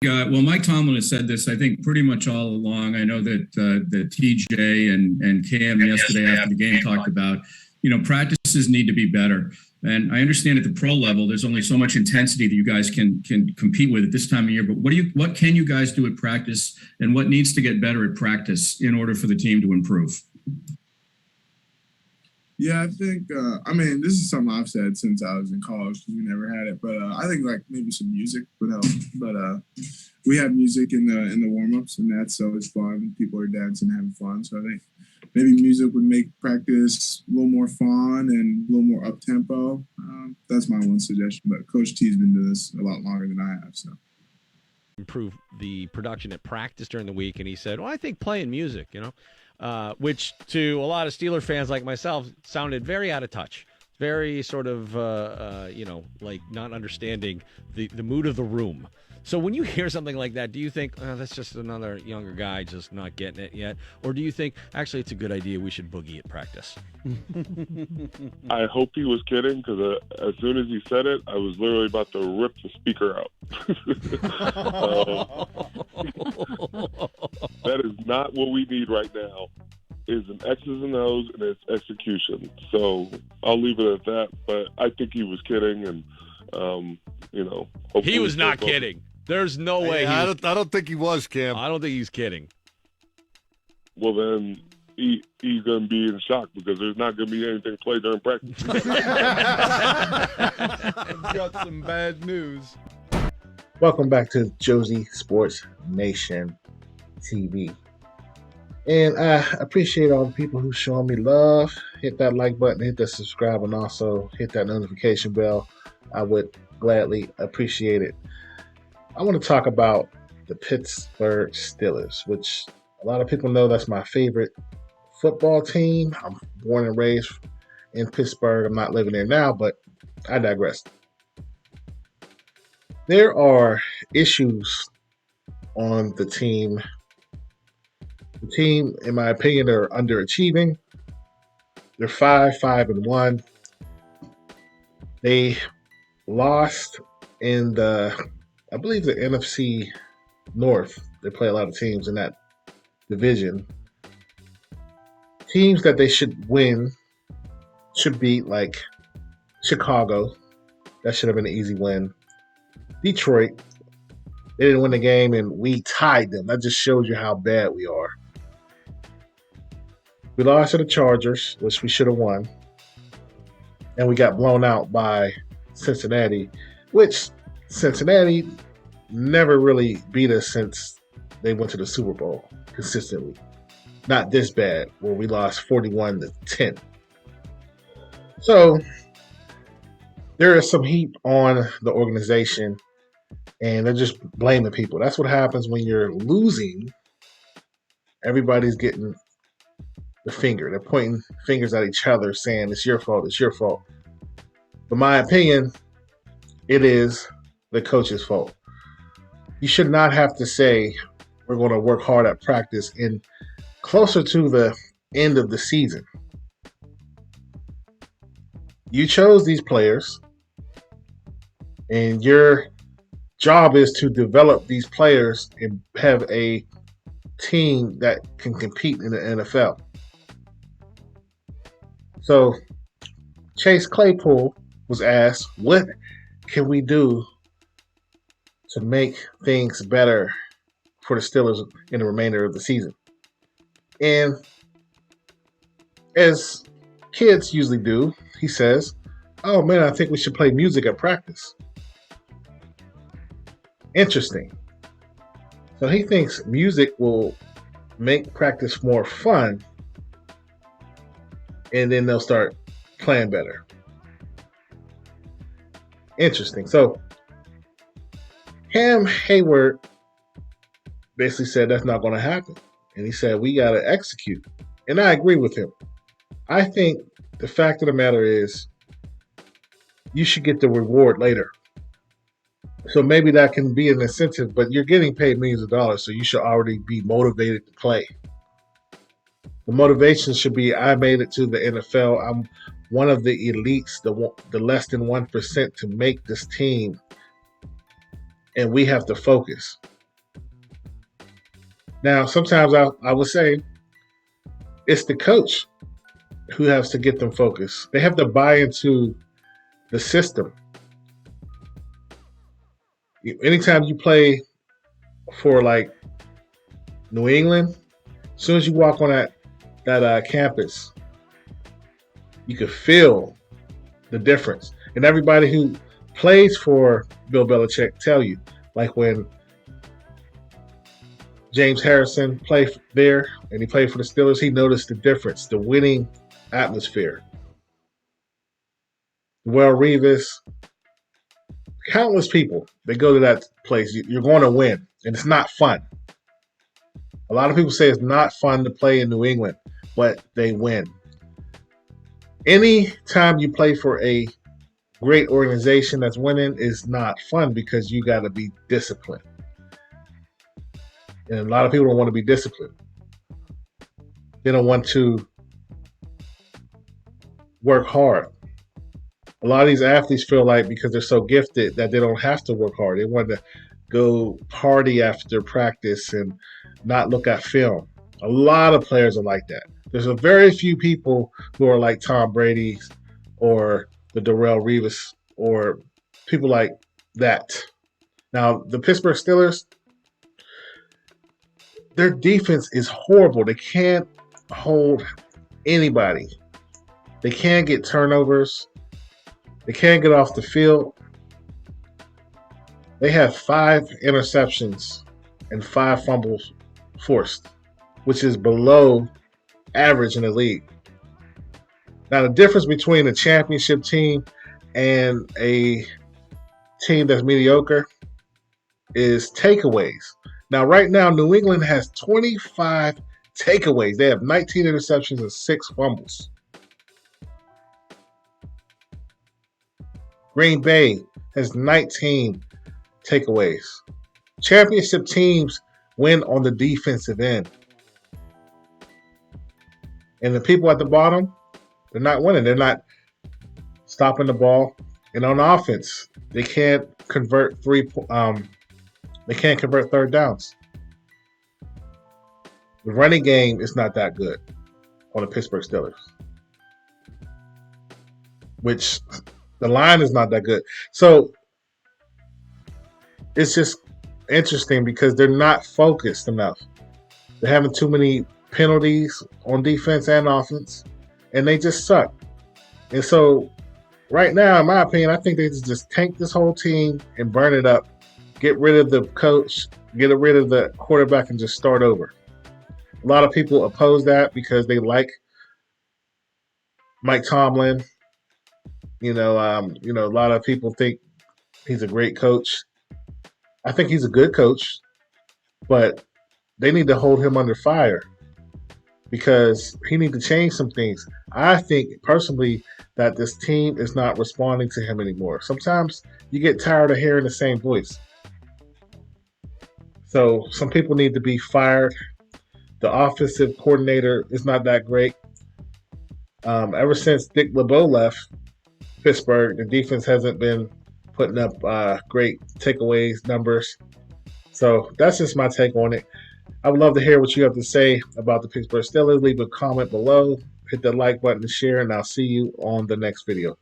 Well, Mike Tomlin has said this, I think, pretty much all along. I know that TJ and Cam yesterday after the game talked about, practices need to be better. And I understand at the pro level, there's only so much intensity that you guys can compete with at this time of year. But what can you guys do at practice, and what needs to get better at practice in order for the team to improve? Yeah, I think, this is something I've said since I was in college because we never had it. But I think maybe some music would help. But we have music in the warm-ups, and that's always fun. People are dancing and having fun. So I think maybe music would make practice a little more fun and a little more up-tempo. That's my one suggestion. But Coach T's been doing this a lot longer than I have. So improve the production at practice during the week, and he said, well, I think playing music, which to a lot of Steeler fans like myself sounded very out of touch, very sort of, like not understanding the mood of the room. So when you hear something like that, do you think, that's just another younger guy just not getting it yet? Or do you think, actually, it's a good idea, we should boogie at practice? I hope he was kidding, because as soon as he said it, I was literally about to rip the speaker out. That is not what we need right now. Is an X's and O's and it's execution. So I'll leave it at that. But I think he was kidding, and he was not kidding. There's no way. I don't think he was, Cam. I don't think he's kidding. Well, then he's going to be in shock because there's not going to be anything played during practice. Got some bad news. Welcome back to Josie Sports Nation TV. And I appreciate all the people who showing me love. Hit that like button, hit that subscribe, and also hit that notification bell. I would gladly appreciate it. I want to talk about the Pittsburgh Steelers, which a lot of people know that's my favorite football team. I'm born and raised in Pittsburgh. I'm not living there now, but I digress. There are issues on the team. The team, in my opinion, are underachieving. They're 5-1. They lost in I believe the NFC North. They play a lot of teams in that division. Teams that they should win should beat, like Chicago. That should have been an easy win. Detroit, they didn't win the game and we tied them. That just shows you how bad we are. We lost to the Chargers, which we should have won. And we got blown out by Cincinnati, which Cincinnati never really beat us since they went to the Super Bowl consistently. Not this bad, where we lost 41-10. So there is some heat on the organization, and they're just blaming people. That's what happens when you're losing. Everybody's getting the finger. They're pointing fingers at each other saying, it's your fault, it's your fault. But my opinion, it is the coach's fault. You should not have to say we're going to work hard at practice in closer to the end of the season. You chose these players, and your job is to develop these players and have a team that can compete in the NFL. So Chase Claypool was asked, what can we do to make things better for the Steelers in the remainder of the season? And as kids usually do, he says, oh man, I think we should play music at practice. Interesting. So he thinks music will make practice more fun, and then they'll start playing better. Interesting. So Cam Heyward basically said that's not going to happen. And he said, we got to execute. And I agree with him. I think the fact of the matter is you should get the reward later. So maybe that can be an incentive, but you're getting paid millions of dollars, so you should already be motivated to play. The motivation should be, I made it to the NFL. I'm one of the elites, the less than 1% to make this team. and we have to focus. Now, sometimes I would say it's the coach who has to get them focused. They have to buy into the system. Anytime you play for like New England, as soon as you walk on that campus, you can feel the difference. And everybody who plays for Bill Belichick tell you, like when James Harrison played there and he played for the Steelers, he noticed the difference, the winning atmosphere. Well, Revis, countless people, they go to that place. You're going to win, and it's not fun. A lot of people say it's not fun to play in New England, but they win. Any time you play for a great organization that's winning is not fun because you got to be disciplined. And a lot of people don't want to be disciplined. They don't want to work hard. A lot of these athletes feel like because they're so gifted that they don't have to work hard. They want to go party after practice and not look at film. A lot of players are like that. There's a very few people who are like Tom Brady or the Darrelle Revis or people like that. Now, the Pittsburgh Steelers, their defense is horrible. They can't hold anybody. They can't get turnovers. They can't get off the field. They have 5 interceptions and 5 fumbles forced, which is below average in the league. Now, the difference between a championship team and a team that's mediocre is takeaways. Now, right now, New England has 25 takeaways. They have 19 interceptions and 6 fumbles. Green Bay has 19 takeaways. Championship teams win on the defensive end. And the people at the bottom, they're not winning. They're not stopping the ball. And on offense, they can't convert third downs. The running game is not that good on the Pittsburgh Steelers. Which the line is not that good. So it's just interesting because they're not focused enough. They're having too many penalties on defense and offense, and they just suck. And so right now, in my opinion, I think they just tank this whole team and burn it up. Get rid of the coach, get rid of the quarterback, and just start over. A lot of people oppose that because they like Mike Tomlin. A lot of people think he's a great coach. I think he's a good coach, but they need to hold him under fire because he needs to change some things. I think personally that this team is not responding to him anymore. Sometimes you get tired of hearing the same voice. So some people need to be fired. The offensive coordinator is not that great. Ever since Dick LeBeau left Pittsburgh, the defense hasn't been putting up great takeaways numbers. So that's just my take on it. I would love to hear what you have to say about the Pittsburgh Steelers. Leave a comment below. Hit the like button and share, and I'll see you on the next video.